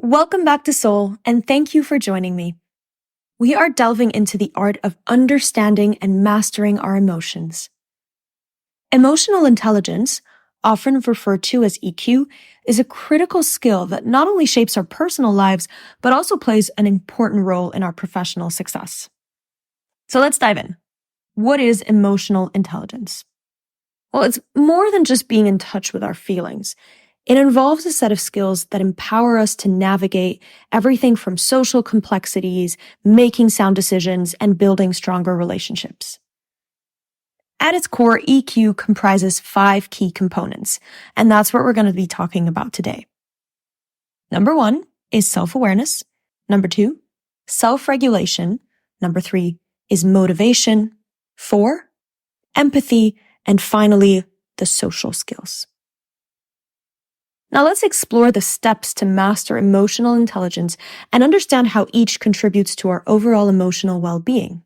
Welcome back to Soul, and thank you for joining me. We are delving into the art of understanding and mastering our emotions. Emotional intelligence, often referred to as EQ, is a critical skill that not only shapes our personal lives, but also plays an important role in our professional success. So let's dive in. What is emotional intelligence? Well, it's more than just being in touch with our feelings. It involves a set of skills that empower us to navigate everything from social complexities, making sound decisions, and building stronger relationships. At its core, EQ comprises 5 key components, and that's what we're going to be talking about today. Number 1 is self-awareness. Number 2, self-regulation. Number 3 is motivation. 4, empathy. And finally, the social skills. Now let's explore the steps to master emotional intelligence and understand how each contributes to our overall emotional well-being.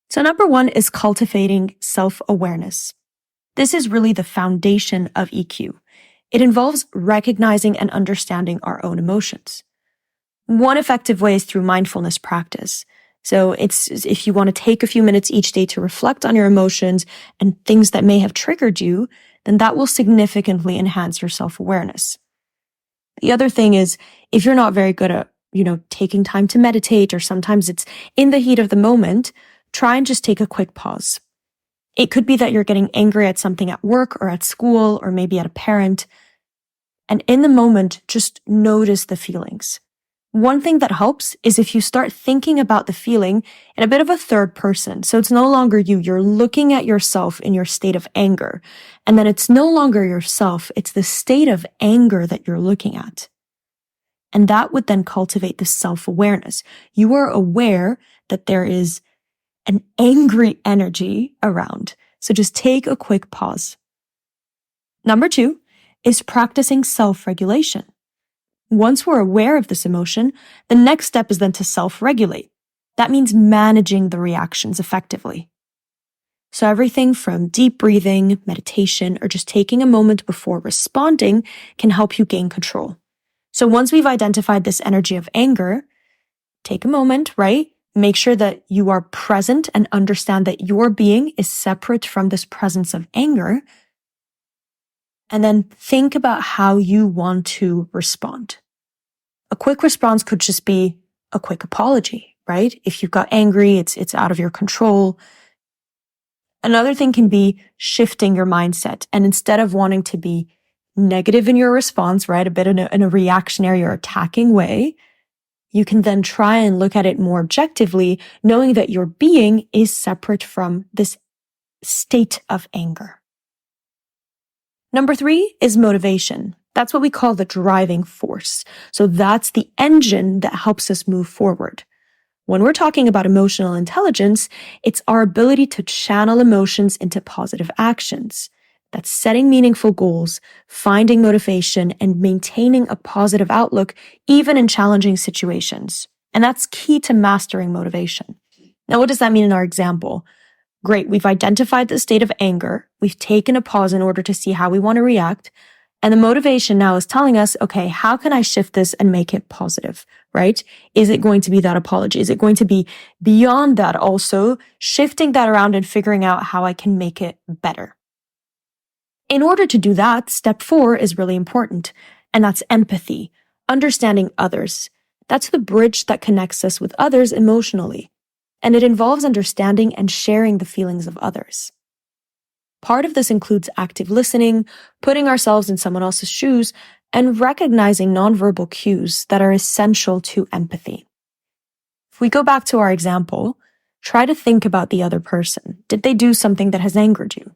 So number 1 is cultivating self-awareness. This is really the foundation of EQ. It involves recognizing and understanding our own emotions. One effective way is through mindfulness practice. So it's if you want to take a few minutes each day to reflect on your emotions and things that may have triggered you, then that will significantly enhance your self-awareness. The other thing is, if you're not very good at, taking time to meditate, or sometimes it's in the heat of the moment, try and just take a quick pause. It could be that you're getting angry at something at work or at school or maybe at a parent. And in the moment, just notice the feelings. One thing that helps is if you start thinking about the feeling in a bit of a third person. So it's no longer you. You're looking at yourself in your state of anger. And then it's no longer yourself. It's the state of anger that you're looking at. And that would then cultivate the self-awareness. You are aware that there is an angry energy around. So just take a quick pause. Number 2 is practicing self-regulation. Once we're aware of this emotion, the next step is then to self-regulate. That means managing the reactions effectively. So everything from deep breathing, meditation, or just taking a moment before responding can help you gain control. So once we've identified this energy of anger, take a moment, right? Make sure that you are present and understand that your being is separate from this presence of anger. And then think about how you want to respond. A quick response could just be a quick apology, right? If you've got angry, it's out of your control. Another thing can be shifting your mindset. And instead of wanting to be negative in your response, right, a bit in a reactionary or attacking way, you can then try and look at it more objectively, knowing that your being is separate from this state of anger. Number 3 is motivation. That's what we call the driving force. So that's the engine that helps us move forward. When we're talking about emotional intelligence, it's our ability to channel emotions into positive actions. That's setting meaningful goals, finding motivation, and maintaining a positive outlook, even in challenging situations. And that's key to mastering motivation. Now, what does that mean in our example? Great, we've identified the state of anger. We've taken a pause in order to see how we want to react. And the motivation now is telling us, okay, how can I shift this and make it positive, right? Is it going to be that apology? Is it going to be beyond that also, shifting that around and figuring out how I can make it better? In order to do that, step 4 is really important, and that's empathy, understanding others. That's the bridge that connects us with others emotionally, and it involves understanding and sharing the feelings of others. Part of this includes active listening, putting ourselves in someone else's shoes, and recognizing nonverbal cues that are essential to empathy. If we go back to our example, try to think about the other person. Did they do something that has angered you?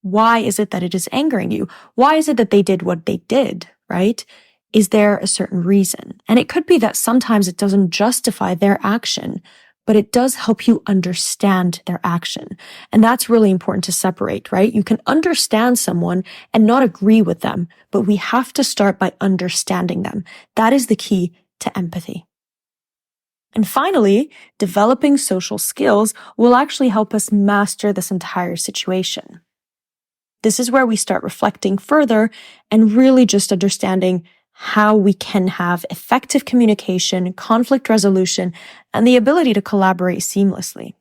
Why is it that it is angering you? Why is it that they did what they did, right? Is there a certain reason? And it could be that sometimes it doesn't justify their action, but it does help you understand their action. And that's really important to separate, right? You can understand someone and not agree with them, but we have to start by understanding them. That is the key to empathy. And finally, developing social skills will actually help us master this entire situation. This is where we start reflecting further and really just understanding how we can have effective communication, conflict resolution, and the ability to collaborate seamlessly.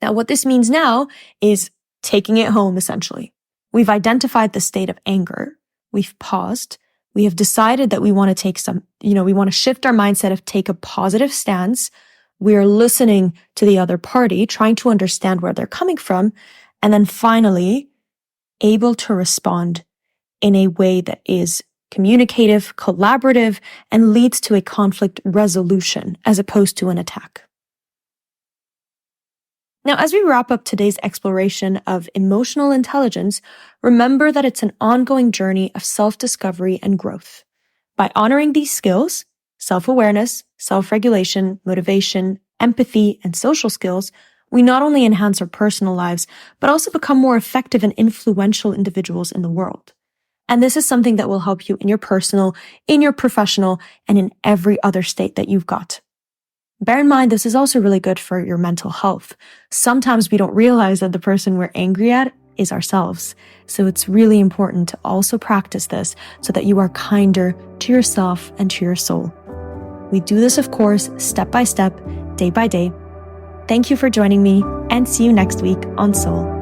Now, what this means now is taking it home, essentially. We've identified the state of anger. We've paused. We have decided that we want to we want to shift our mindset of take a positive stance. We are listening to the other party, trying to understand where they're coming from, and then finally able to respond in a way that is communicative, collaborative, and leads to a conflict resolution as opposed to an attack. Now, as we wrap up today's exploration of emotional intelligence, remember that it's an ongoing journey of self-discovery and growth. By honoring these skills, self-awareness, self-regulation, motivation, empathy, and social skills, we not only enhance our personal lives, but also become more effective and influential individuals in the world. And this is something that will help you in your personal, in your professional, and in every other state that you've got. Bear in mind, this is also really good for your mental health. Sometimes we don't realize that the person we're angry at is ourselves. So it's really important to also practice this so that you are kinder to yourself and to your soul. We do this, of course, step by step, day by day. Thank you for joining me, and see you next week on Soul.